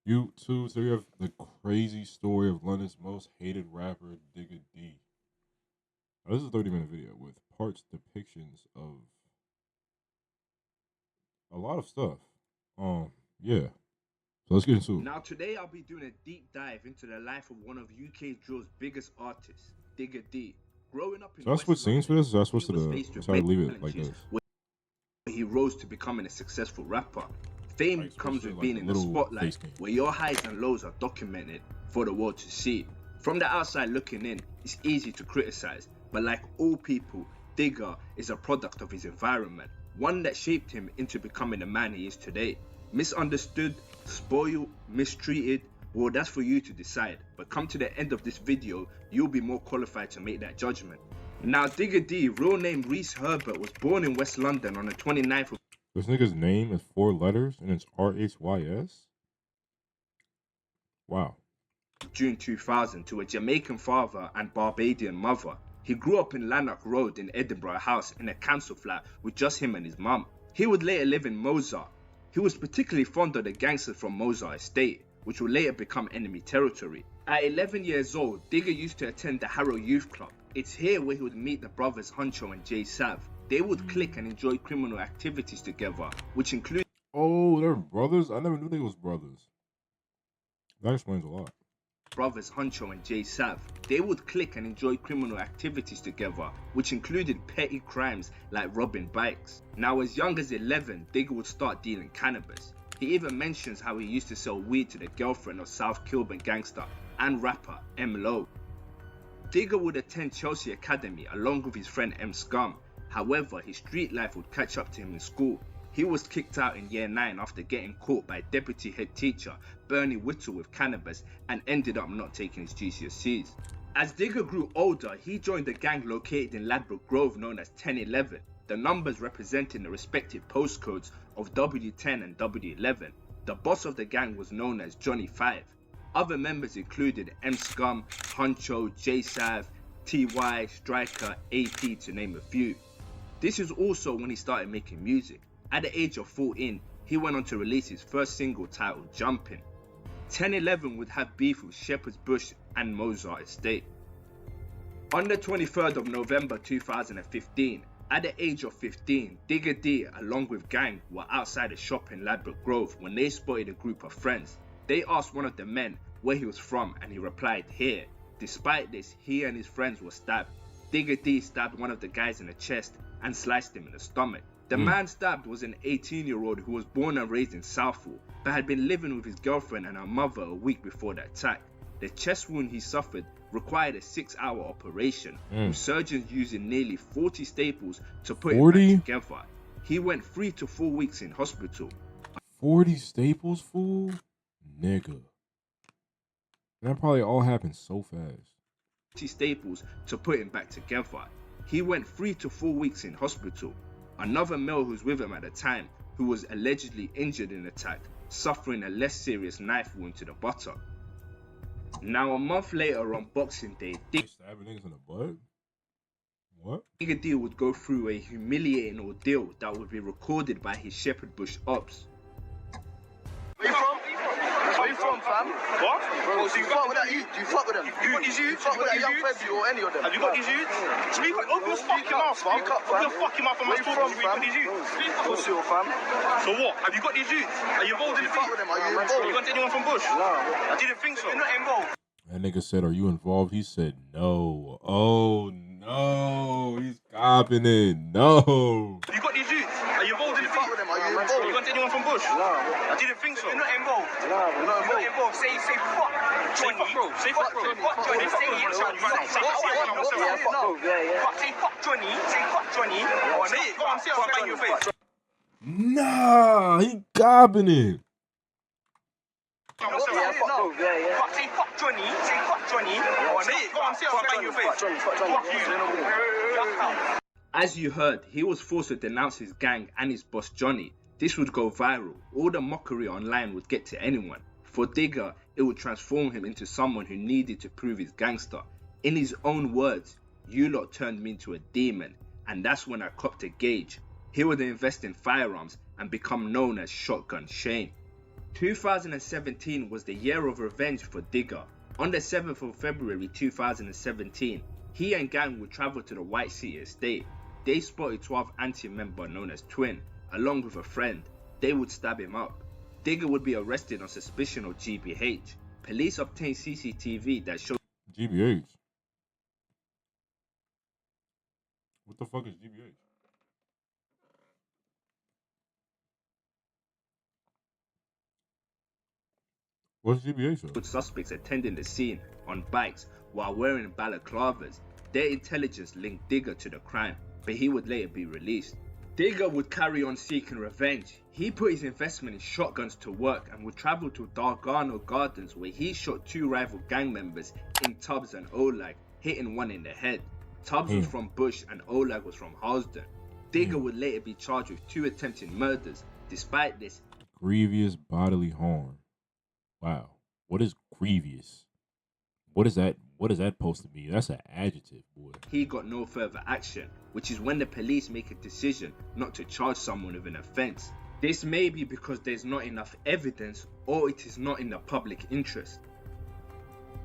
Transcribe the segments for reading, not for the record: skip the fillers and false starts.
YouTube, so we have the crazy story of London's most hated rapper, Digga D. Now, this is a 30-minute video with parts depictions of a lot of stuff. Yeah. So let's get into it. Now today I'll be doing a deep dive into the life of one of UK drill's biggest artists, Digga D. Growing up in So I switch West scenes for London, this? Is I he supposed to was faced with so I many leave it like challenges this? where he rose to becoming a successful rapper. Fame Like, comes switch with to being like a in the little spotlight, face game. where your highs and lows are documented for the world to see. From the outside looking in, it's easy to criticize, but like all people, Digga is a product of his environment, one that shaped him into becoming the man he is today. Misunderstood, spoiled, mistreated, well, that's for you to decide, but come to the end of this video, you'll be more qualified to make that judgment. Now, Digga D, real name Reese Herbert, was born in West London on the 29th of This nigga's name is 4 letters and it's RHYS? Wow. June 2000 to a Jamaican father and Barbadian mother. He grew up in Lanark Road in Edinburgh House in a council flat with just him and his mum. He would later live in Mozart. He was particularly fond of the gangsters from Mozart Estate, which would later become enemy territory. At 11 years old, Digga used to attend the Harrow Youth Club. It's here where he would meet the brothers Huncho and Jay Sav. They would click and enjoy criminal activities together, which included... Oh, they're brothers? I never knew they was brothers. That explains a lot. Brothers Huncho and Jay Sav. They would click and enjoy criminal activities together, which included petty crimes like robbing bikes. Now, as young as 11, Digga would start dealing cannabis. He even mentions how he used to sell weed to the girlfriend of South Kilburn gangster and rapper M. Lowe. Digga would attend Chelsea Academy along with his friend M. Scum. However, his street life would catch up to him in school. He was kicked out in year 9 after getting caught by deputy head teacher Bernie Whittle with cannabis and ended up not taking his GCSEs. As Digga grew older, he joined a gang located in Ladbroke Grove known as 1011, the numbers representing the respective postcodes of W10 and W11. The boss of the gang was known as Johnny 5. Other members included M Scum, Huncho, J Sav, TY, Striker, AP to name a few. This is also when he started making music. At the age of 14, he went on to release his first single titled Jumpin'. 1011 would have beef with Shepherd's Bush and Mozart Estate. On the 23rd of November 2015, at the age of 15, Digga D along with gang were outside a shop in Ladbroke Grove when they spotted a group of friends. They asked one of the men where he was from and he replied, here. Despite this, he and his friends were stabbed. Digga D stabbed one of the guys in the chest and sliced him in the stomach. The man stabbed was an 18-year-old who was born and raised in Southall, but had been living with his girlfriend and her mother a week before the attack. The chest wound he suffered required a 6-hour operation, with surgeons using nearly 40 staples to put it back together. He went 3 to 4 weeks in hospital. 40 staples, fool? Nigga. That probably all happened so fast. 40 staples to put him back together. He went 3 to 4 weeks in hospital. Another male who was with him at the time, who was allegedly injured in the attack, suffering a less serious knife wound to the buttock. Now, a month later on Boxing Day, Stabbing niggas in the butt? What? Digga D would go through a humiliating ordeal that would be recorded by his Shepherd Bush ops. Where you from? Where you from, fam? What? Bro, do you fuck with that youth? Do you fuck with them? You got these Do you youths? fuck You with got that young these Febby or any of them? Have you got these youths? Speak up, open your fucking mouth, fam. Speak up, Open fam. your fucking mouth and Where my you talk from, to you. You got fam? these youths? What's your fam? So what? Have you got these youths? Are you involved Do in you the fuck with them? Are you involved? You got anyone from Bush? Nah. I didn't think so. You're not involved. That nigga said, are you involved? He said, no. Oh, no. He's copping it. No. Have you got these youths? Are you involved Do in you the fuck with them? Are you involved? You got anyone from Bush? Nah. I didn't think so. You're not involved. Nah, we're not You're not involved. involved. Say fuck. Say fuck, bro. Say fuck, bro. Fuck Johnny. Say it. Yeah, fuck bro. Yeah. Say fuck Johnny. Say fuck Johnny. Say it. Go on, say it. I'll bang your face. Nah, he copping it. Yeah, fuck bro. Yeah. Say fuck Johnny. Say fuck Johnny. Say it. Go on, say it. I'll bang your face. Fuck Johnny. As you heard, he was forced to denounce his gang and his boss Johnny. This would go viral. All the mockery online would get to anyone. For Digga, it would transform him into someone who needed to prove his gangster. In his own words, you lot turned me into a demon, and that's when I copped a gauge. He would invest in firearms and become known as Shotgun Shane. 2017 was the year of revenge for Digga. On the 7th of February 2017, he and gang would travel to the White City estate. They spotted 12 anti-member known as Twin, along with a friend. They would stab him up. Digga would be arrested on suspicion of GBH. Police obtained CCTV that showed GBH. What the fuck is GBH? What's GBH though? suspects attending the scene on bikes while wearing balaclavas. Their intelligence linked Digga to the crime, but he would later be released. Digga would carry on seeking revenge. He put his investment in shotguns to work and would travel to Dargano Gardens where he shot 2 rival gang members in Tubbs and Olag, hitting one in the head. Tubbs was from Bush and Olag was from Halsden. Digga would later be charged with 2 attempted murders. Despite this, grievous bodily harm. Wow. What is grievous? What is that supposed to be? That's an adjective, boy. He got no further action, which is when the police make a decision not to charge someone with an offence. This may be because there's not enough evidence or it is not in the public interest.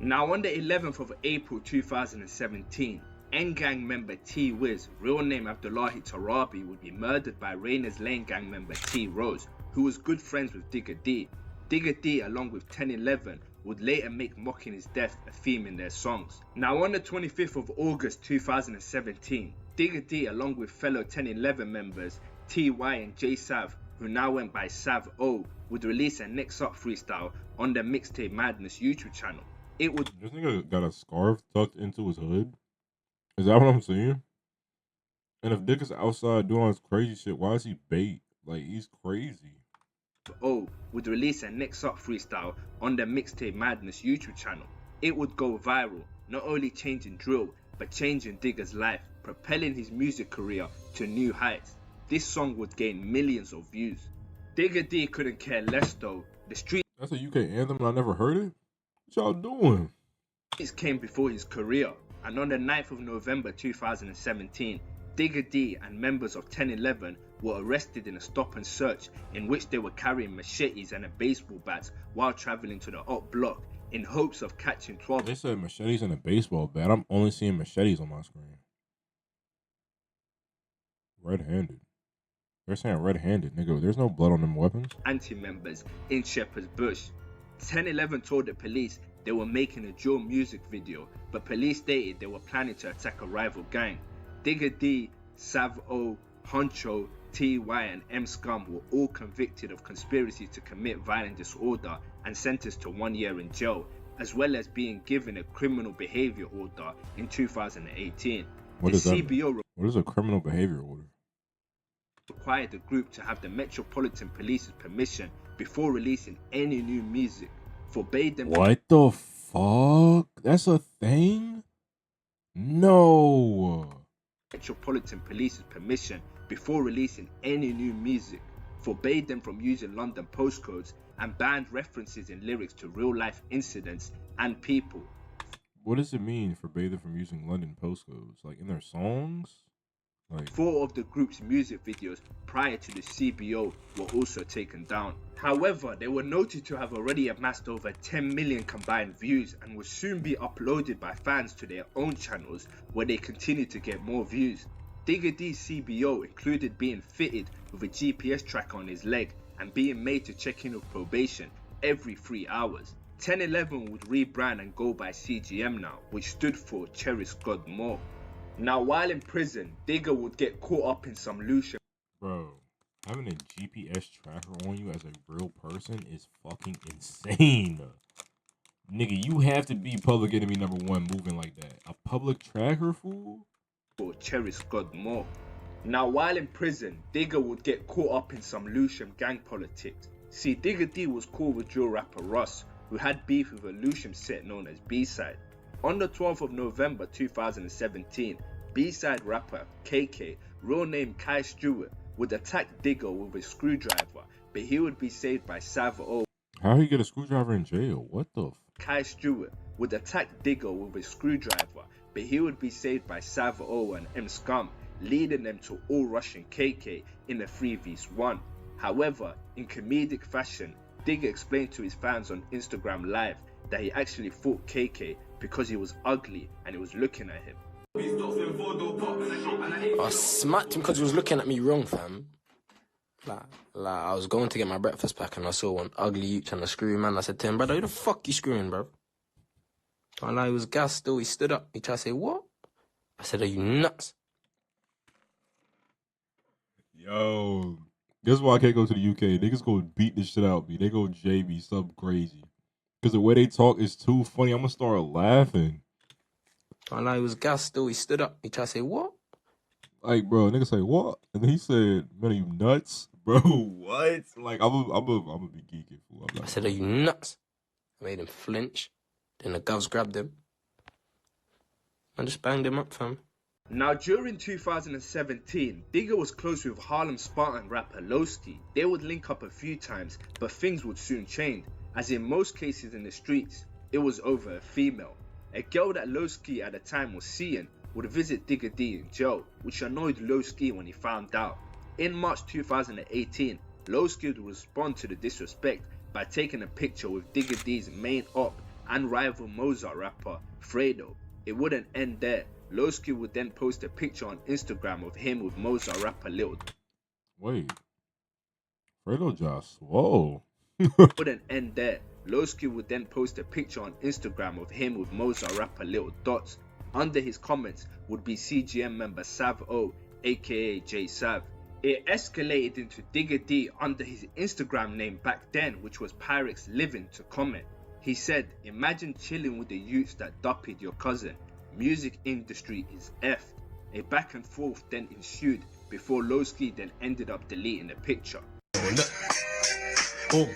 Now on the 11th of April 2017, N-Gang member T-Wiz, real name Abdullahi Tarabi, would be murdered by Rayners Lane gang member T-Rose, who was good friends with Digga D. Digga D, along with 1011, would later make mocking his death a theme in their songs. Now on the 25th of August 2017, Digga D, along with fellow 1011 members TY and J Sav, who now went by Sav O, would release a Next Up freestyle on the Mixtape Madness YouTube channel. It would... This nigga got a scarf tucked into his hood? Is that what I'm saying? And if Dick is outside doing all this crazy shit, why is he bait? Like, he's crazy. O would release a Next Up freestyle on the Mixtape Madness YouTube channel. It would go viral, not only changing drill, but changing Digga's life, propelling his music career to new heights. This song would gain millions of views. Digga D couldn't care less though. The streets... That's a UK anthem and I never heard it? What y'all doing? Came before his career, and on the 9th of November 2017, Digga D and members of 1011 were arrested in a stop and search in which they were carrying machetes and a baseball bat while traveling to the Op block in hopes of catching 12. They said machetes and a baseball bat. I'm only seeing machetes on my screen. Red-handed. They're saying red-handed, nigga. There's no blood on them weapons. Anti-members in Shepherd's Bush. 1011 told the police they were making a dual music video, but police stated they were planning to attack a rival gang. Digga D, Sav O, Honcho, TY and M Scum were all convicted of conspiracy to commit violent disorder and sentenced to 1 year in jail, as well as being given a criminal behavior order in 2018. What is that? What is a criminal behavior order? Required the group to have the Metropolitan Police's permission before releasing any new music. Forbade them. What the fuck? That's a thing? No. Metropolitan Police's permission before releasing any new music, forbade them from using London postcodes, and banned references in lyrics to real-life incidents and people. What does it mean, forbade them from using London postcodes? Like, in their songs? Like... 4 of the group's music videos prior to the CBO were also taken down. However, they were noted to have already amassed over 10 million combined views and will soon be uploaded by fans to their own channels where they continue to get more views. Digga D's CBO included being fitted with a GPS tracker on his leg and being made to check in with probation every 3 hours. 1011 would rebrand and go by CGM now, which stood for Cherish God More. Now while in prison, Digga would get caught up in some loose... Bro, having a GPS tracker on you as a real person is fucking insane. Nigga, you have to be public enemy #1 moving like that. A public tracker, fool? Or Cherish God More. Now while in prison, Digga would get caught up in some Lewisham gang politics. See, Digga D was cool with drill rapper Russ, who had beef with a Lewisham set known as B-Side. On the 12th of November 2017, B-Side rapper KK, real name Kai Stewart, would attack Digga with a screwdriver, but he would be saved by Sav O. How he get a screwdriver in jail? What the Kai Stewart would attack Digga with a screwdriver, but he would be saved by Sav O and M Scum, leading them to all rushing KK in a 3v1. However, in comedic fashion, Digga explained to his fans on Instagram Live that he actually fought KK because he was ugly and he was looking at him. I smacked him because he was looking at me wrong, fam. Like I was going to get my breakfast pack and I saw one ugly youth trying to screw man. I said to him, brother, who the fuck you screwing, bro? And he was gassed still. He stood up. He tried to say, what? I said, are you nuts? Yo, guess why I can't go to the UK? Niggas go beat the shit out of me. They go J me something crazy. Because the way they talk is too funny. I'm going to start laughing. And he was gassed still. He stood up. He tried to say, what? Like, bro, nigga say, what? And then he said, man, are you nuts? Bro, what? Like, I'm gonna be geeking. Fool. I said, are you nuts? I made him flinch. Then the govs grabbed him. I just banged him up, fam. Now, during 2017, Digga was close with Harlem Spartan rapper Lowski. They would link up a few times, but things would soon change, as in most cases in the streets, it was over a female. A girl that Lowski at the time was seeing would visit Digga D in jail, which annoyed Lowski when he found out. In March 2018, Lowski would respond to the disrespect by taking a picture with Digga D's main op and rival Mozart rapper Fredo. It wouldn't end there. Lowski would then post a picture on Instagram of him with Mozart rapper Lil. Wait. Fredo just, whoa. Wouldn't end there. Lowski would then post a picture on Instagram of him with Mozart rapper Lil Dots. Under his comments would be CGM member Sav O, aka J Sav. It escalated into Digga D under his Instagram name back then, which was Pyrex Living, to comment. He said, imagine chilling with the youths that duppied your cousin. Music industry is effed. A back and forth then ensued before Lowski then ended up deleting the picture. Look. Boom.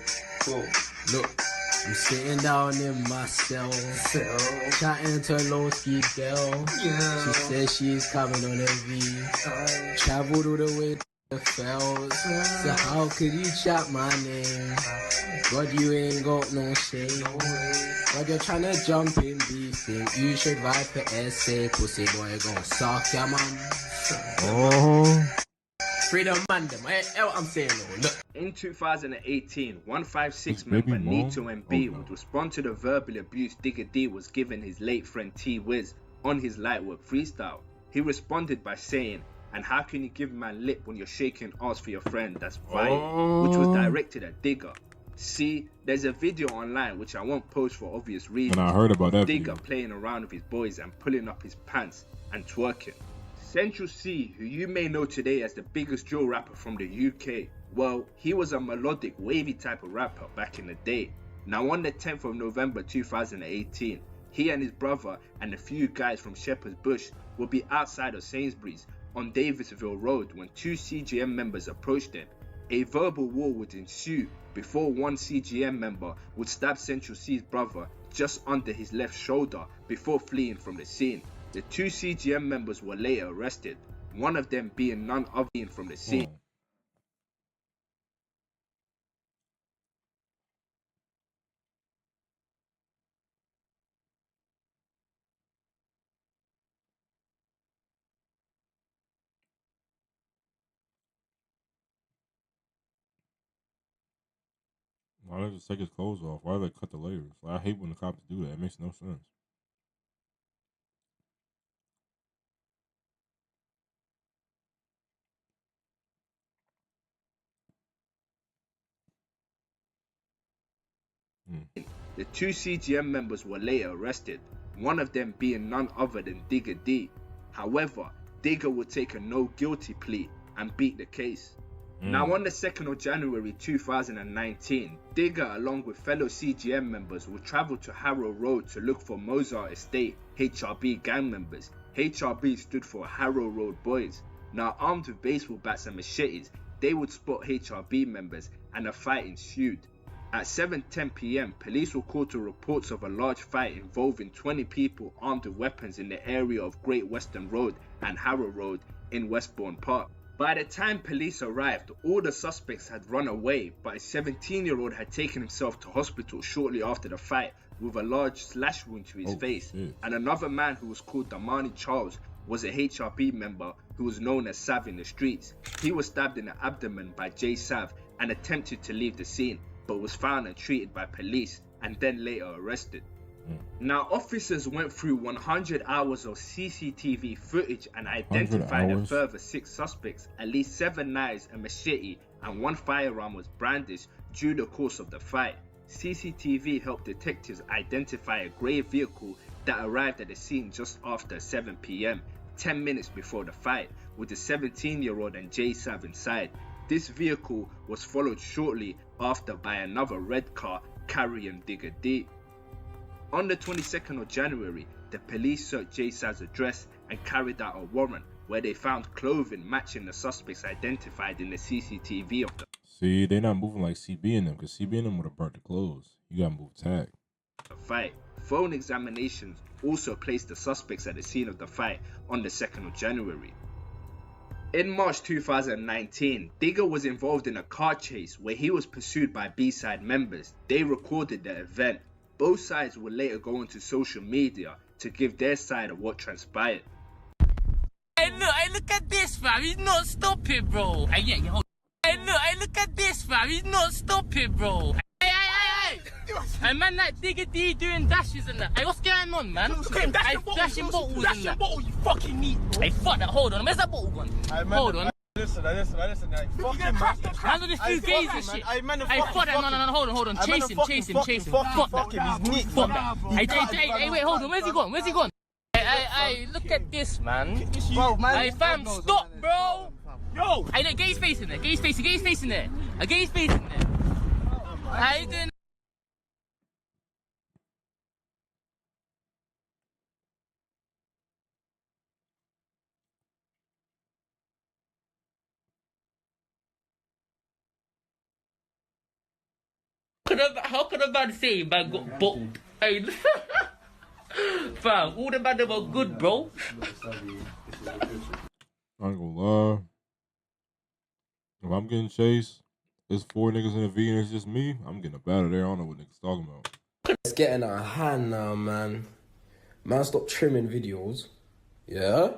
Boom. Look. I'm sitting down in my cell, chatting to Lowski girl. Yeah. She says she's coming on a V. Traveled all the way to the fells. So how could you chat my name? God, you ain't got no shame. God, you're trying to jump in beef. Think you should write for essay. Pussy boy gon' suck your mum. Oh. Freedom man, them. What I'm saying, though. Look. In 2018, 156 member Nito MB would respond to the verbal abuse Digga D was giving his late friend T-Wiz on his Lightwork freestyle. He responded by saying, and how can you give man lip when you're shaking ass for your friend? That's violent, which was directed at Digga. See, there's a video online which I won't post for obvious reasons. And I heard about that Digga video. playing around with his boys and pulling up his pants and twerking. Central C, who you may know today as the biggest drill rapper from the UK, well, he was a melodic, wavy type of rapper back in the day. Now on the 10th of November 2018, he and his brother and a few guys from Shepherd's Bush would be outside of Sainsbury's on Davisville Road when two CGM members approached them. A verbal war would ensue before one CGM member would stab Central C's brother just under his left shoulder before fleeing from the scene. The two CGM members were later arrested, one of them being none other than from the scene. Why don't they just take his clothes off? Why do they cut the layers? Like, I hate when the cops do that. It makes no sense. The two CGM members were later arrested, one of them being none other than Digga D. However, Digga would take a no guilty plea and beat the case. Now on the 2nd of January 2019, Digga along with fellow CGM members would travel to Harrow Road to look for Mozart Estate HRB gang members. HRB stood for Harrow Road Boys. Now armed with baseball bats and machetes, they would spot HRB members and a fight ensued. At 7:10 PM, police were called to reports of a large fight involving 20 people armed with weapons in the area of Great Western Road and Harrow Road in Westbourne Park. By the time police arrived, all the suspects had run away, but a 17-year-old had taken himself to hospital shortly after the fight with a large slash wound to his face. And another man who was called Damani Charles was a HRB member who was known as Sav in the streets. He was stabbed in the abdomen by J Sav and attempted to leave the scene. but was found and treated by police and then later arrested. Now, officers went through 100 hours of CCTV footage and identified a further 6 suspects. At least 7 knives, a machete, and 1 firearm was brandished during the course of the fight. CCTV helped detectives identify a grey vehicle that arrived at the scene just after 7 p.m, 10 minutes before the fight, with the 17-year-old and J-Sav inside. This vehicle was followed shortly after by another red car carrying Digga D. On the 22nd of January, the police searched J-Sav's address and carried out a warrant where they found clothing matching the suspects identified in the CCTV of the See, they not moving like CB and them, because CB and them would have burnt the clothes. You gotta move tag. fight. Phone examinations also placed the suspects at the scene of the fight on the 2nd of January. In March 2019, Digga was involved in a car chase where he was pursued by B-side members. They recorded the event. Both sides would later go onto social media to give their side of what transpired. Hey look at this, fam. He's not stopping, bro. Hey, hold. Hey, look at this, fam. He's not stopping, bro. Hey, man, like Digga D doing dashes and that. Hey, what's going on, man? Look at him dashing bottles and that. Bottle, you fucking neat, bro. Hey, fuck that. Hold on. Where's that bottle gone? Hold on. Listen. Hey, fuck him, man. Man, this few gays and shit. Hey, fuck that. No, hold on. Chase him. Fuck him. He's neat. Fuck that. Hey, wait, hold on. Where's he gone? Hey, look at this, man. Bro, man. Hey, fam, stop, bro. Yo. Hey, look, get his face in there. Get his face in there. Get his face in there. How you doing? How could a man say man got booked? Hey, fam, all the man were good, bro. I ain't gonna lie. If I'm getting chased, there's 4 niggas in a V and it's just me, I'm getting up out of there. I don't know what niggas talking about. It's getting out of hand now, man. Man, stop trimming videos. Yeah?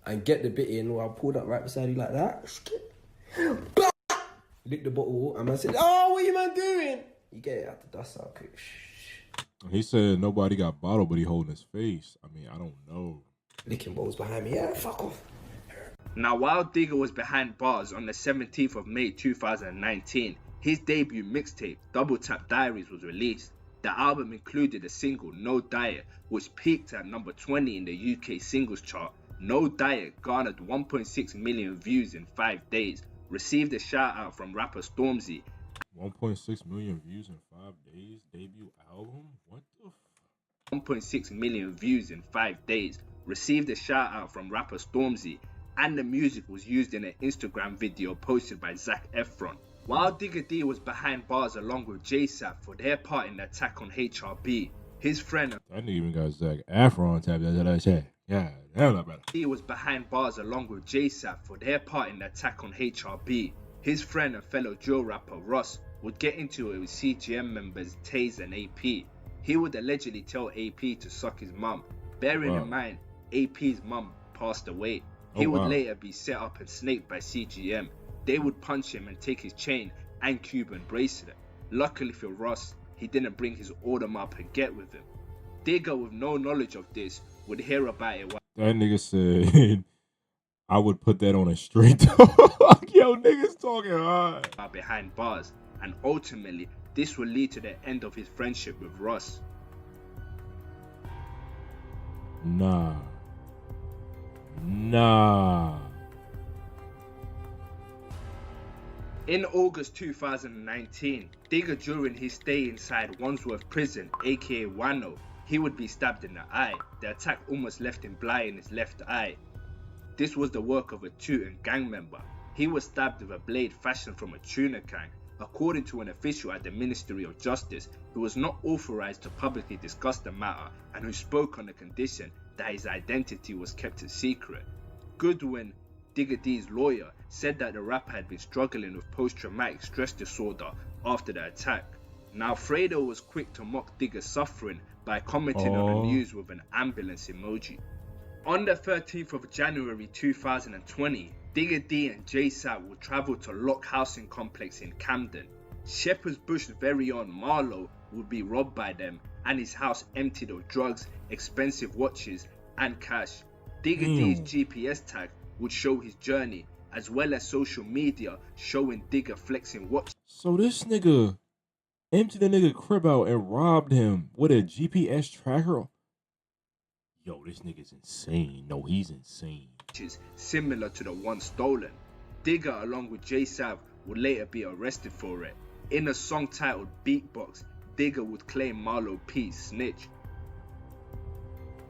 And get the bit in where I pulled up right beside you like that. Lick the bottle, and man said, "Oh, what you man doing?" You get it out the dust out quick. He said nobody got bottled, but he holding his face. I mean, I don't know. Licking bottles behind me. Yeah, fuck off. Now, while Digga was behind bars on the 17th of May 2019, his debut mixtape, Double Tap Diaries, was released. The album included a single, No Diet, which peaked at number 20 in the UK singles chart. No Diet garnered 1.6 million views in 5 days, received a shout out from rapper Stormzy. 1.6 million views in 5 days? Debut album? What the f? 1.6 million views in 5 days, received a shout out from rapper Stormzy, and the music was used in an Instagram video posted by Zac Efron. While Digga D was behind bars along with J-Sav for their part in the attack on HRB, his friend... That nigga even got Zac Efron tapped into that shit. Yeah, hell no better. He was behind bars along with J-Sav for their part in the attack on HRB. His friend and fellow drill rapper Ross would get into it with CGM members Taze and AP. He would allegedly tell AP to suck his mum. Bearing in mind, AP's mum passed away. He would later be set up and snaked by CGM. They would punch him and take his chain and Cuban bracelet. Luckily for Ross, he didn't bring his Audem up and get with him. Digga, with no knowledge of this, would hear about it. That nigga said, I would put that on a straight dog. Yo, niggas talking hard. Behind bars, and ultimately, this would lead to the end of his friendship with Ross. Nah. In August 2019, Digga, during his stay inside Wandsworth Prison, aka Wano, he would be stabbed in the eye. The attack almost left him blind in his left eye. This was the work of a Tooting gang member. He was stabbed with a blade fashioned from a tuna can, according to an official at the Ministry of Justice who was not authorized to publicly discuss the matter and who spoke on the condition that his identity was kept a secret. Goodwin, Digga D's lawyer, said that the rapper had been struggling with post-traumatic stress disorder after the attack. Now, Fredo was quick to mock Digga's suffering by commenting on the news with an ambulance emoji. On the 13th of January 2020, Digga D and J-Sav would travel to Lock Housing Complex in Camden. Shepherd's Bush's very own Marlo would be robbed by them and his house emptied of drugs, expensive watches and cash. Digga D's GPS tag would show his journey, as well as social media showing Digga flexing watches. So this nigga emptied the nigga crib out and robbed him with a GPS tracker. Yo, this nigga's insane. No, he's insane. Similar to the one stolen. Digga, along with J Sav, would later be arrested for it. In a song titled Beatbox, Digga would claim Marlo P's snitch.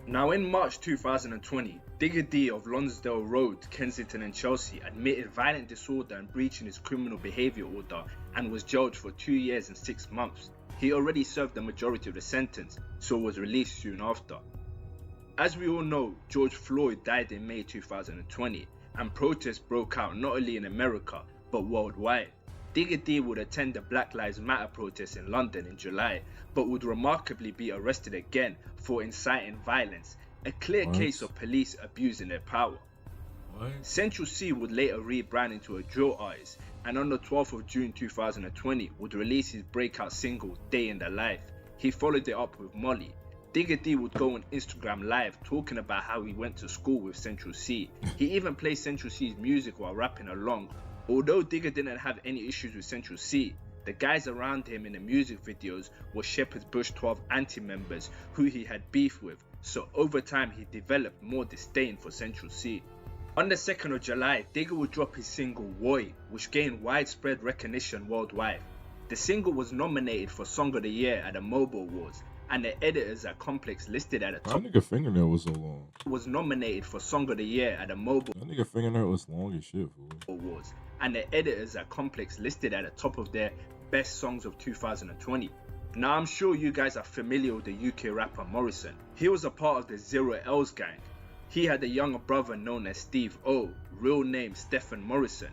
Now in March 2020, Digga D of Lonsdale Road, Kensington and Chelsea admitted violent disorder and breaching his criminal behaviour order and was jailed for 2 years and 6 months. He already served the majority of the sentence, so was released soon after. As we all know, George Floyd died in May 2020 and protests broke out not only in America but worldwide. Digga D would attend the Black Lives Matter protest in London in July, but would remarkably be arrested again for inciting violence, a clear case of police abusing their power. Central C would later rebrand into a drill artist, and on the 12th of June 2020 would release his breakout single Day in the Life. He followed it up with Molly. Digga D would go on Instagram Live talking about how he went to school with Central C. He even played Central C's music while rapping along. Although Digga didn't have any issues with Central C, the guys around him in the music videos were Shepherd's Bush 12 anti-members who he had beef with, so over time he developed more disdain for Central C. On the 2nd of July, Digga would drop his single Woy, which gained widespread recognition worldwide. The single was nominated for Song of the Year at the Mobile Awards, and the editors at Complex listed at the top. That nigga fingernail was so long. Was nominated for Song of the Year at the Mobile. That nigga fingernail was long as shit, fool. Awards, and the editors at Complex listed at the top of their best songs of 2020. Now I'm sure you guys are familiar with the UK rapper Morrison. He was a part of the Zero L's gang. He had a younger brother known as Steve O, real name Stephen Morrison.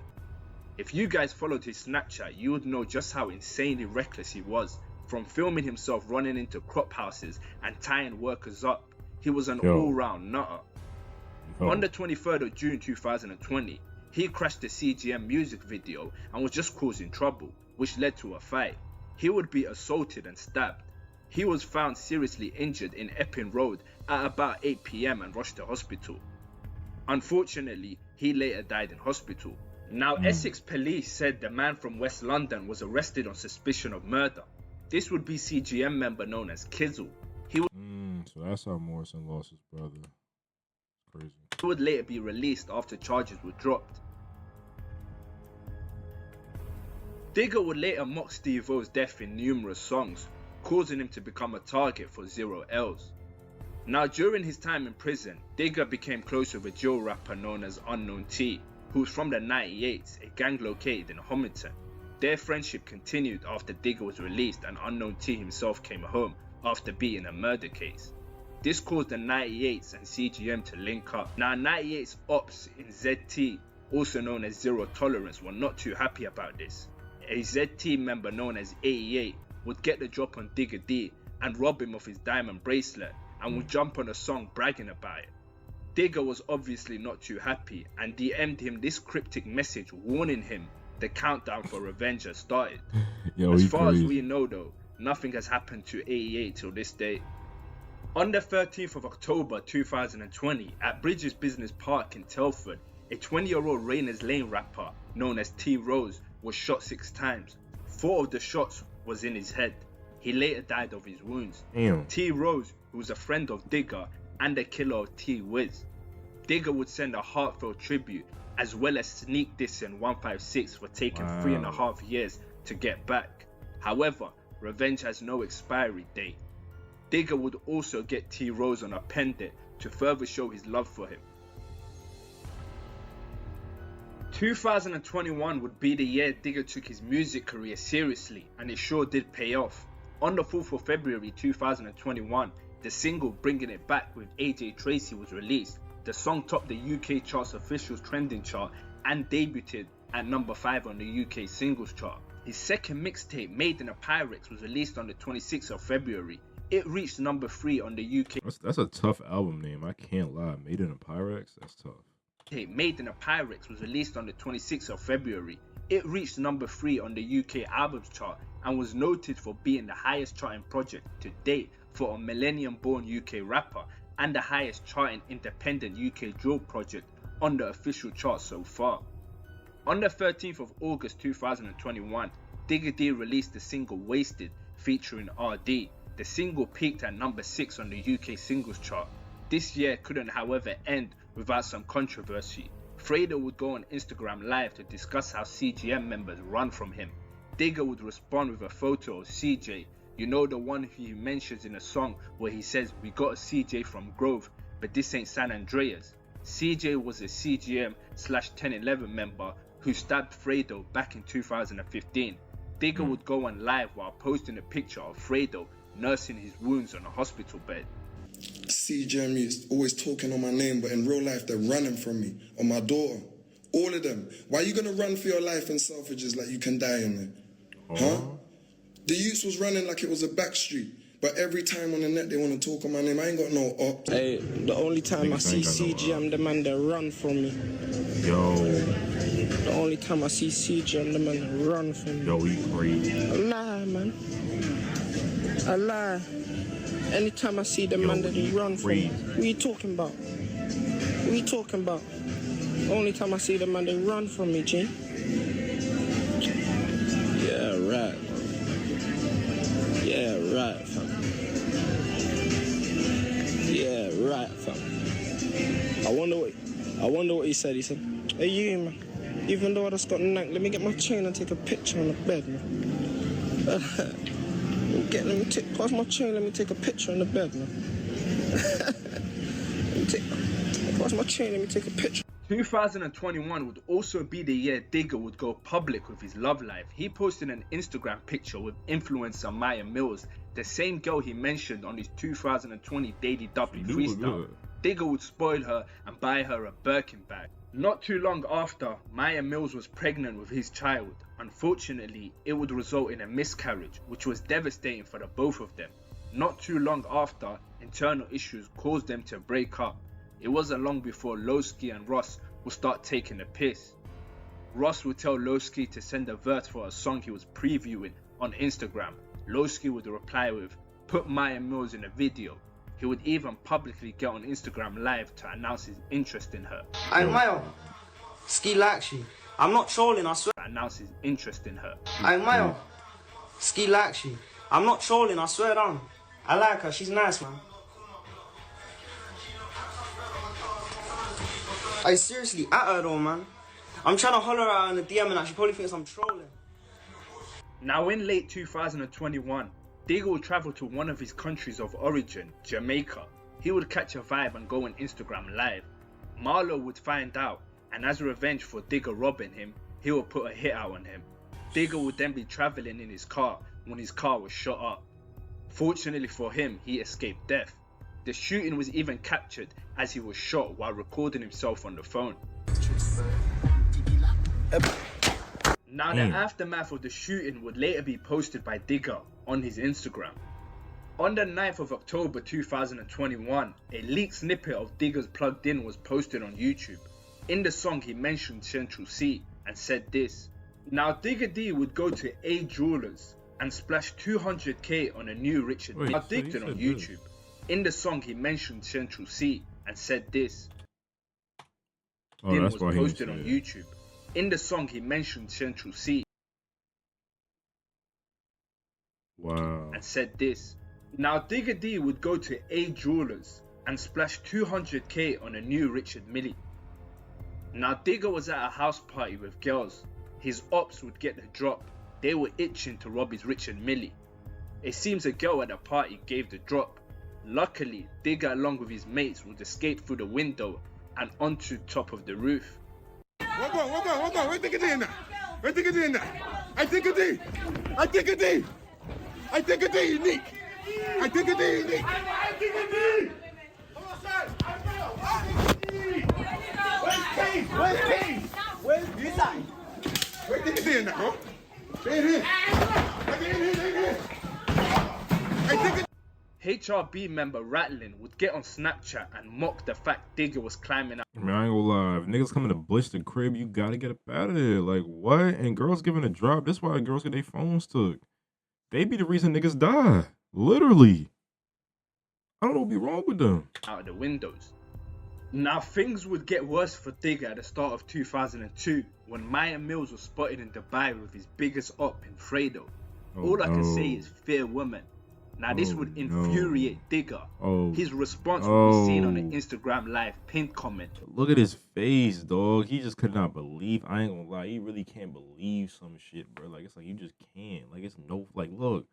If you guys followed his Snapchat, you would know just how insanely reckless he was. From filming himself running into crop houses and tying workers up, he was an all-round nutter. On the 23rd of June 2020, he crashed the CGM music video and was just causing trouble, which led to a fight. He would be assaulted and stabbed. He was found seriously injured in Epping Road at about 8 PM and rushed to hospital. Unfortunately, he later died in hospital. Now, Essex police said the man from West London was arrested on suspicion of murder. This would be CGM member known as Kizzle. He so that's how Morrison lost his brother. Crazy. Would later be released after charges were dropped. Digga would later mock Steve O's death in numerous songs, causing him to become a target for Zero L's. Now, during his time in prison, Digga became close with a jail rapper known as Unknown T, who was from the 98s, a gang located in Homington. Their friendship continued after Digga was released and Unknown T himself came home after beating a murder case. This caused the 98s and CGM to link up. Now 98's ops in ZT, also known as Zero Tolerance, were not too happy about this. A ZT member known as 88 would get the drop on Digga D and rob him of his diamond bracelet and would jump on a song bragging about it. Digga was obviously not too happy and DM'd him this cryptic message warning him the countdown for revenge has started. As far as we know though, nothing has happened to 88 till this day. On the 13th of October 2020, at Bridges Business Park in Telford, a 20-year-old Rayners Lane rapper known as T Rose was shot 6 times. 4 of the shots was in his head. He later died of his wounds. T Rose, who was a friend of Digga and the killer of T Wiz. Digga would send a heartfelt tribute as well as sneak dissing 156 for taking 3.5 years to get back. However, revenge has no expiry date. Digga would also get T Rose on a pendant to further show his love for him. 2021 would be the year Digga took his music career seriously, and it sure did pay off. On the 4th of February 2021, the single Bringing It Back with AJ Tracey was released. The song topped the UK chart's official trending chart and debuted at number 5 on the UK singles chart. His second mixtape, Made in a Pyrex, was released on the 26th of February. It reached number 3 on the UK. That's a tough album name, I can't lie. Made in a Pyrex? That's tough. Made in a Pyrex was released on the 26th of February. It reached number 3 on the UK albums chart and was noted for being the highest charting project to date for a millennium-born UK rapper and the highest charting independent UK drill project on the official chart so far. On the 13th of August 2021, Digga D released the single Wasted featuring RD. The single peaked at number 6 on the UK singles chart. This year couldn't however end without some controversy. Fredo would go on Instagram Live to discuss how CGM members run from him. Digga would respond with a photo of CJ, you know, the one he mentions in a song where he says, "We got a CJ from Grove, but this ain't San Andreas." CJ was a CGM/1011 member who stabbed Fredo back in 2015. Digga would go on live while posting a picture of Fredo nursing his wounds on a hospital bed. CGM is always talking on my name, but in real life they're running from me, on my daughter. All of them. Why are you gonna run for your life in Selfridges like you can die in there? Huh? The youths was running like it was a back street, but every time on the net they want to talk on my name. I ain't got no ops. Hey, the only time I see CGM, the man that run from me. Yo. The only time I see CGM, the man that run from me. Yo, he crazy. I lie, man. I lie. Anytime I see the man that he run from me. What you talking about? What you talking about? Only time I see the man they run from me, G. Yeah, right. Yeah, right, fam. Yeah, right, fam. I wonder what he said. He said, "Hey, you, man. Even though I just got nanked, let me get my chain and take a picture on the bed, man. Pass my chain, let me take a picture on the bed, man. Pass my chain, let me take a picture." 2021 would also be the year Digga would go public with his love life. He posted an Instagram picture with influencer Maya Mills, the same girl he mentioned on his 2020 Daily W freestyle. Digga would spoil her and buy her a Birkin bag. Not too long after, Maya Mills was pregnant with his child. Unfortunately, it would result in a miscarriage, which was devastating for the both of them. Not too long after, internal issues caused them to break up. It wasn't long before Lowski and Ross would start taking the piss. Ross would tell Lowski to send a verse for a song he was previewing on Instagram. Lowski would reply with, "Put Maya Mills in a video." He would even publicly get on Instagram Live to announce his interest in her. Hey Maya, ski likes you. I'm not trolling, I swear. Announce his interest in her. Hey Maya, ski likes you. I'm not trolling, I swear down. I like her, she's nice, man. I seriously at her though, man. I'm trying to holler at her in the DM and she probably thinks I'm trolling. Now in late 2021, Digga would travel to one of his countries of origin, Jamaica. He would catch a vibe and go on Instagram Live. Marlo would find out, and as revenge for Digga robbing him, he would put a hit out on him. Digga would then be traveling in his car when his car was shot up. Fortunately for him, he escaped death. The shooting was even captured as he was shot while recording himself on the phone. Now the aftermath of the shooting would later be posted by Digga on his Instagram. On the 9th of October 2021, a leaked snippet of Digga's Plugged In was posted on YouTube. In the song he mentioned Central C and said this. Now Digga D would go to A Jewelers and splash 200k on a new Richard Mille. Now Digga on YouTube. In the song he mentioned Central C and said this. Din was posted on YouTube. In the song he mentioned Central C. Wow. And said this. Now Digga D would go to A Jewelers and splash 200k on a new Richard Mille. Now Digga was at a house party with girls. His ops would get the drop. They were itching to rob his Richard Mille. It seems a girl at the party gave the drop. Luckily, Digga along with his mates would escape through the window and onto top of the roof. What go? Where Digga D in that? Where Digga D in that? I Digga D! I Digga D! I Digga D unique! I Digga D unique! I Digga D! Where's Case? Where's Case? Where's Case? Where Digga D in that, bro? Here. I Digga D! HRB member Rattling would get on Snapchat and mock the fact Digga was climbing out. Man, I ain't gonna lie. If niggas coming to blitz the crib, you gotta get up out of there. Like, what? And girls giving a drop. That's why girls get their phones took. They be the reason niggas die. Literally. I don't know what be wrong with them. Out of the windows. Now things would get worse for Digga at the start of 2002 when Maya Mills was spotted in Dubai with his biggest op in Fredo. All I can say is fair woman. Now this would infuriate Digga. His response would be seen on an Instagram live pinned comment. Look at his face, dog. He just could not believe. I ain't gonna lie. He really can't believe some shit, bro. Like, it's like you just can't. Like, it's no, like, look.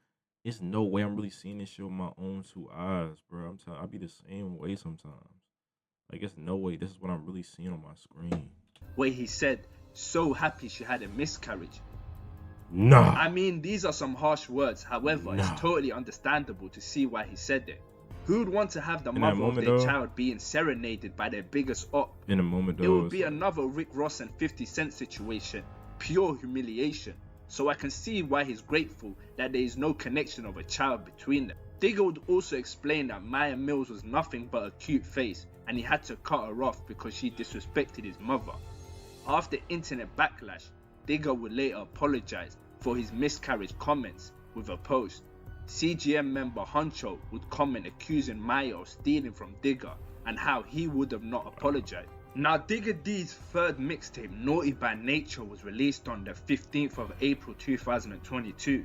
It's no way I'm really seeing this shit with my own two eyes, bro. I'm telling, I be the same way sometimes. Like, it's no way this is what I'm really seeing on my screen. Where he said, so happy she had a miscarriage. Nah. I mean, these are some harsh words. However, it's totally understandable to see why he said it. Who would want to have the mother of their child being serenaded by their biggest op? In a moment, though, it would be another Rick Ross and 50 Cent situation. Pure humiliation. So I can see why he's grateful that there is no connection of a child between them. Digga would also explain that Maya Mills was nothing but a cute face and he had to cut her off because she disrespected his mother. After internet backlash, Digga would later apologize for his miscarriage comments with a post. CGM member Huncho would comment accusing Maya of stealing from Digga and how he would have not apologized. Now Digga D's third mixtape, Naughty by Nature, was released on the 15th of April 2022.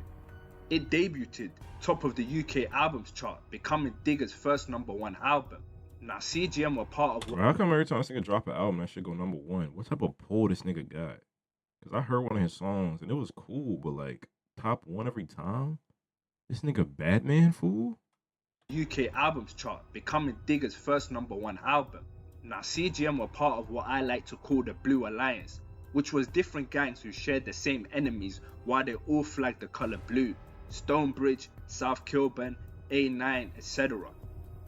It debuted top of the UK albums chart, becoming Digga's first #1 album. Now CGM were part of... How come every time this nigga drop an album, that shit go #1? What type of pull this nigga got? Because I heard one of his songs, and it was cool, but like, top 1 every time? This nigga Batman, fool? UK albums chart, becoming Digga's first #1 album. Now CGM were part of what I like to call the Blue Alliance, which was different gangs who shared the same enemies while they all flagged the colour blue. Stonebridge, South Kilburn, A9, etc.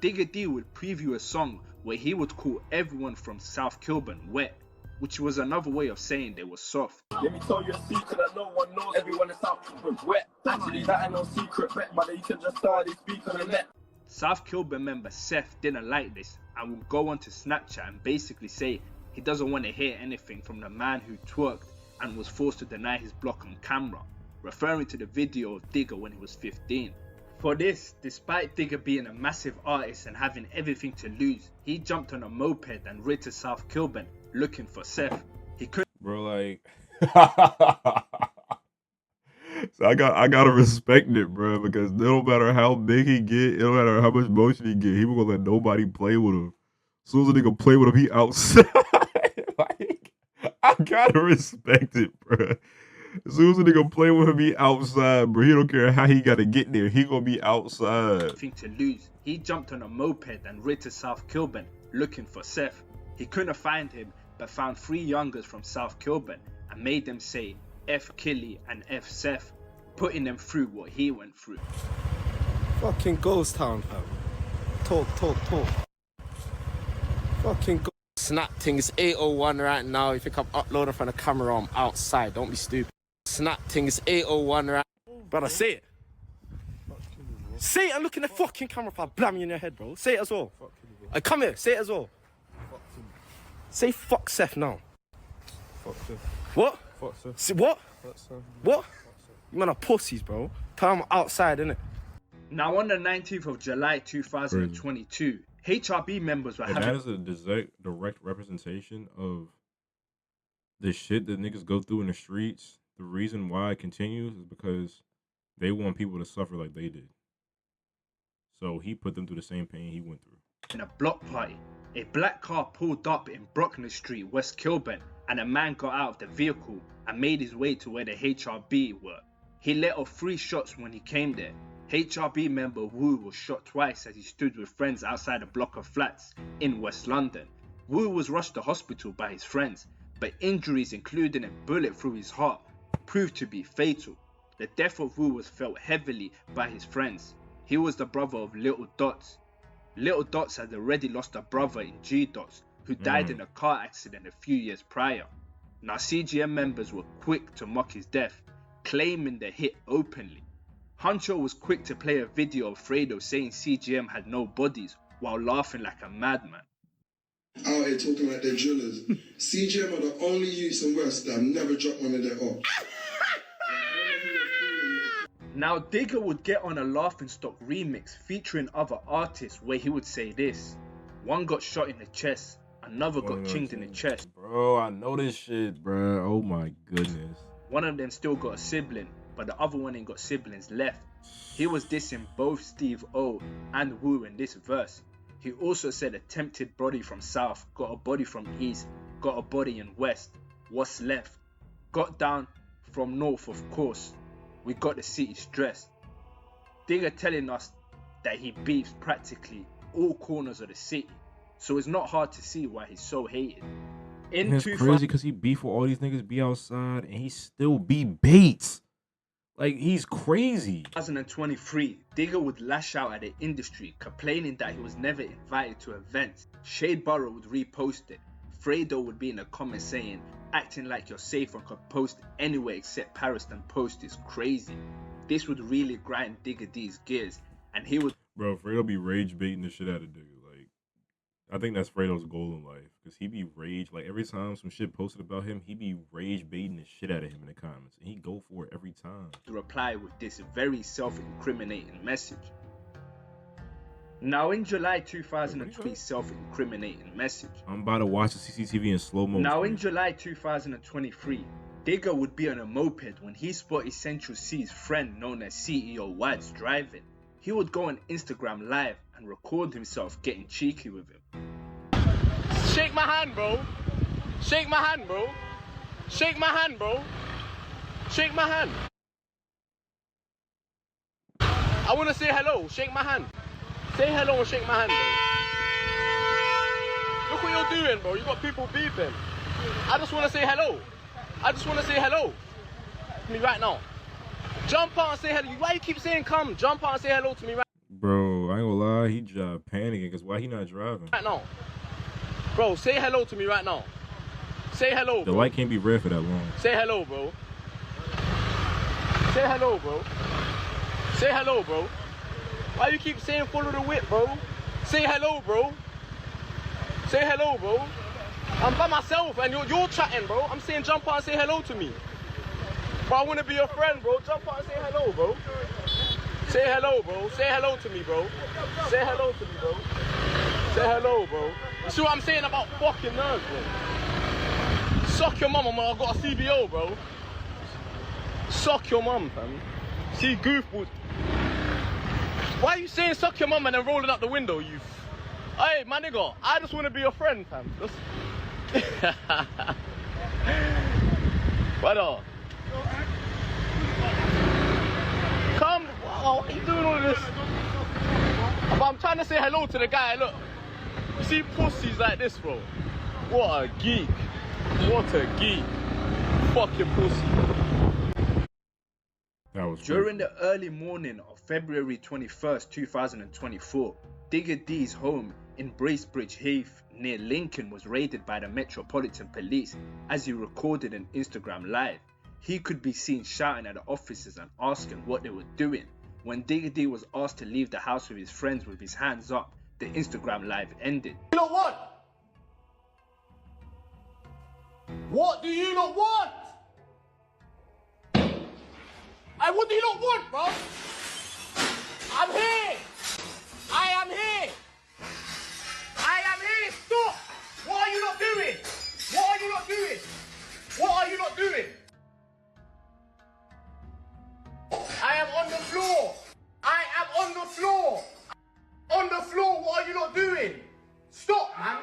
Digga D would preview a song where he would call everyone from South Kilburn wet, which was another way of saying they were soft. Let me tell you a secret that no one knows. Everyone in South Kilburn wet. Actually, that ain't no secret, but you can just start this speak on the net. South Kilburn member Seth didn't like this and would go on to Snapchat and basically say he doesn't want to hear anything from the man who twerked and was forced to deny his block on camera, referring to the video of Digga when he was 15. For this, despite Digga being a massive artist and having everything to lose, he jumped on a moped and rid to South Kilburn looking for Seth. He couldn't... Bro, like... So I gotta respect it, bro, because no matter how big he get, it don't matter how much motion he get, he won't let nobody play with him. As soon as a nigga play with him, he outside. Like, I gotta respect it, bro. As soon as a nigga play with him, he outside, bro. He don't care how he gotta get there. He gonna be outside. To lose, he jumped on a moped and rid to South Kilburn looking for Seth. He couldn't find him, but found 3 youngers from South Kilburn and made them say F Killy and F Seth, putting them through what he went through. Fucking ghost town, fam. Talk. Fucking ghost. Snap thing, it's 8:01 right now. You think I'm uploading from the camera, I'm outside. Don't be stupid. Snap thing, it's 8:01 right now. Brother, say it. Say it and look in the fucking camera if I blam you in your head, bro. Say it as well. Come here, say it as well. Say fuck Seth now. Fuck Seth. What? Fuck Seth. See, what? Fuck Seth. What? You man are pussies, bro. Tell them outside, innit? Now on the 19th of July 2022, HRB members were having... That is a direct representation of the shit that niggas go through in the streets. The reason why it continues is because they want people to suffer like they did. So he put them through the same pain he went through. In a block party, a black car pulled up in Brockner Street, West Kilburn, and a man got out of the vehicle and made his way to where the HRB were. He let off 3 shots when he came there. HRB member Wu was shot twice as he stood with friends outside a block of flats in West London. Wu was rushed to hospital by his friends, but injuries including a bullet through his heart proved to be fatal. The death of Wu was felt heavily by his friends. He was the brother of Little Dots. Little Dots had already lost a brother in G Dots who died in a car accident a few years prior. Now CGM members were quick to mock his death, claiming the hit openly. Huncho was quick to play a video of Fredo saying CGM had no bodies while laughing like a madman. Out here talking like they're drillers. CGM are the only youths in West that have never dropped one of their ops. Now Digga would get on a Laughing Stock remix featuring other artists where he would say this: one got shot in the chest, another got chinged in the chest. Bro, I know this shit, bro. Oh my goodness. One of them still got a sibling, but the other one ain't got siblings left. He was dissing both Steve O and Wu in this verse. He also said attempted body from South, got a body from East, got a body in West. What's left? Got down from North, of course. We got the city stressed. Digga telling us that he beefs practically all corners of the city, so it's not hard to see why he's so hated. And it's crazy because he beef with all these niggas be outside and he still be Bates. Like, he's crazy. 2023, Digga would lash out at the industry, complaining that he was never invited to events. Shade Burrow would repost it. Fredo would be in the comments saying, acting like you're safe and could post anywhere except Paris and post is crazy. This would really grind Digga D's gears, and he would... Bro, Fredo be rage baiting the shit out of Digga. Like, I think that's Fredo's goal in life. Because he be rage, like every time some shit posted about him, he be rage baiting the shit out of him in the comments. And he go for it every time. To reply with this very self-incriminating message. Now in July 2003, self-incriminating message. I'm about to watch the CCTV in slow motion. Now in July 2023, Digga would be on a moped when he spotted Central C's friend known as CEO Wads driving. He would go on Instagram live and record himself getting cheeky with him. Shake my hand, bro. Shake my hand, bro. Shake my hand, bro. Shake my hand. I want to say hello. Shake my hand. Say hello and shake my hand, bro. Look what you're doing, bro. You got people beeping. I just want to say hello. I just want to say hello to me right now. Jump out and say hello. Why you keep saying come? Jump out and say hello to me right now. Bro, I ain't gonna lie. He just panicking because why he not driving? Right now. Bro, say hello to me right now. Say hello, bro. The light can't be red for that long. Say hello, bro. Say hello, bro. Say hello, bro. Why you keep saying follow the whip, bro? Say hello, bro. Say hello, bro. I'm by myself and you're chatting, bro. I'm saying jump out and say hello to me. Bro, I want to be your friend, bro. Jump out and say hello, bro. Say hello, bro. Say hello to me, bro. Say hello to me, bro. Say hello, bro. You see what I'm saying about fucking nerves, bro? Suck your mum, I got a CBO, bro. Suck your mum, fam. See, goofballs. Why are you saying suck your mum and then rolling out the window, you? Hey, my nigga, I just want to be your friend, fam. What up? Come, wow, what are you doing all this? But I'm trying to say hello to the guy, look. You see pussies like this, bro? What a geek. What a geek. Fucking pussy. That was during the early morning of February 21st, 2024, Digga D's home in Bracebridge Heath near Lincoln was raided by the Metropolitan Police as he recorded an Instagram live. He could be seen shouting at the officers and asking what they were doing. When Digga D was asked to leave the house with his friends with his hands up, the Instagram live ended. You know what? What do you not want? Hey, what do you not want, bro? I'm here. I am here. I am here. Stop. What are you not doing? What are you not doing? What are you not doing? I am on the floor. I am on the floor. On the floor, what are you not doing? Stop, man.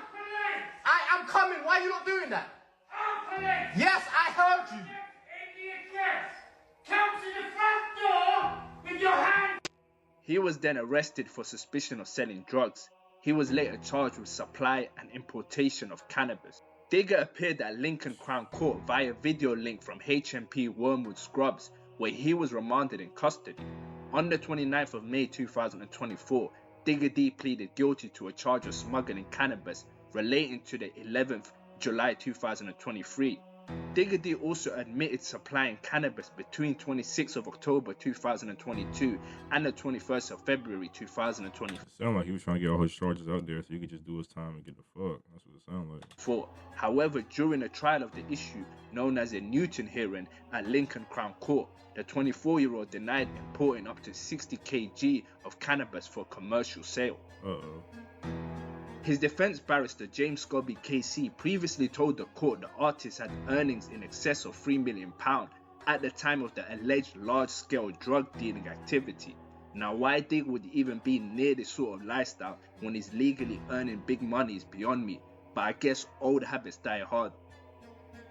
I am coming. Why are you not doing that? Yes, I heard you. Come to the front door with your hand. He was then arrested for suspicion of selling drugs. He was later charged with supply and importation of cannabis. Digga appeared at Lincoln Crown Court via video link from HMP Wormwood Scrubs, where he was remanded in custody. On the 29th of May 2024, Digga D pleaded guilty to a charge of smuggling cannabis relating to the 11th July 2023 Digga D also admitted supplying cannabis between 26th of October 2022 and the 21st of February 2024. It sounded like he was trying to get all his charges out there so he could just do his time and get the fuck. That's what it sounded like. However, during the trial of the issue known as a Newton hearing at Lincoln Crown Court, the 24-year-old denied importing up to 60 kg of cannabis for commercial sale. His defense barrister James Scobie KC previously told the court the artist had earnings in excess of £3 million at the time of the alleged large-scale drug dealing activity. Now, why Digga would even be near this sort of lifestyle when he's legally earning big money is beyond me, but I guess old habits die hard.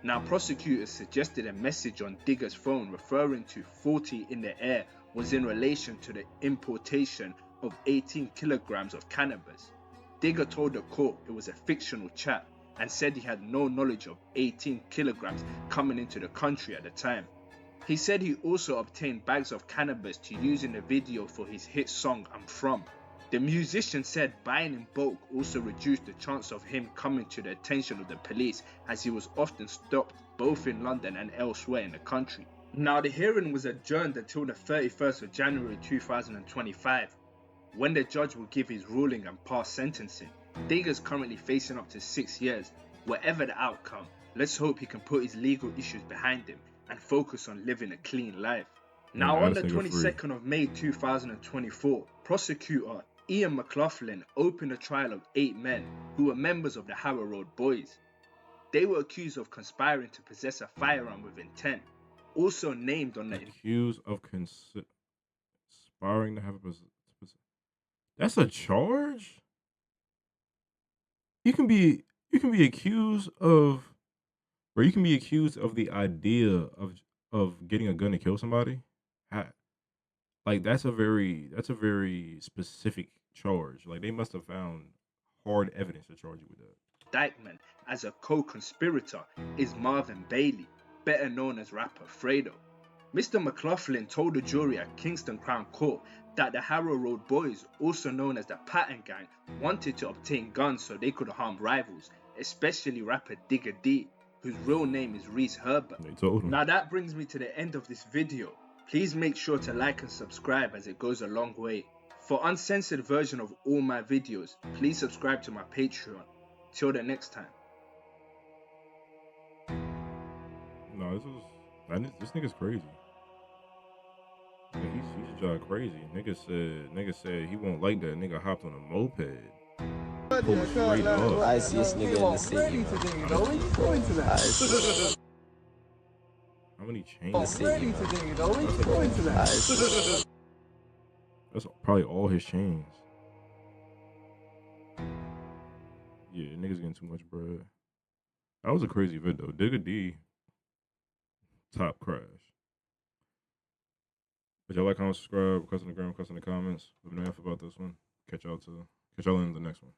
Now, prosecutors suggested a message on Digga's phone referring to 40 in the air was in relation to the importation of 18 kilograms of cannabis. Digga told the court it was a fictional chat and said he had no knowledge of 18 kilograms coming into the country at the time. He said he also obtained bags of cannabis to use in the video for his hit song I'm From. The musician said buying in bulk also reduced the chance of him coming to the attention of the police, as he was often stopped both in London and elsewhere in the country. Now, the hearing was adjourned until the 31st of January 2025, when the judge will give his ruling and pass sentencing. Digga's currently facing up to 6 years. Whatever the outcome, let's hope he can put his legal issues behind him and focus on living a clean life. Now, on the 22nd of May 2024, prosecutor Ian McLaughlin opened a trial of 8 men who were members of the Harrow Road Boys. They were accused of conspiring to possess a firearm with intent, also named on the... Accused of conspiring to have a... That's a charge? You can be accused of... Or you can be accused of the idea of getting a gun to kill somebody. Like, that's a very specific charge. Like, they must have found hard evidence to charge you with that. Dykeman as a co-conspirator is Marvin Bailey, better known as rapper Fredo. Mr. McLaughlin told the jury at Kingston Crown Court that the Harrow Road Boys, also known as the Pattern Gang, wanted to obtain guns so they could harm rivals, especially rapper Digga D, whose real name is Reese Herbert. Now that brings me to the end of this video. Please make sure to like and subscribe, as it goes a long way. For uncensored version of all my videos, please subscribe to my Patreon. Till the next time. No, this nigga's crazy. He's just crazy. Nigga said he won't like that. Nigga hopped on a moped. Pulled straight up. I see this nigga in the city. How many chains? That's probably all his chains. Yeah, niggas getting too much bread. That was a crazy vid though. Digga D, top crash. But y'all like, comment, subscribe, request on the gram, request in the comments. Let me know about this one. Catch y'all in the next one.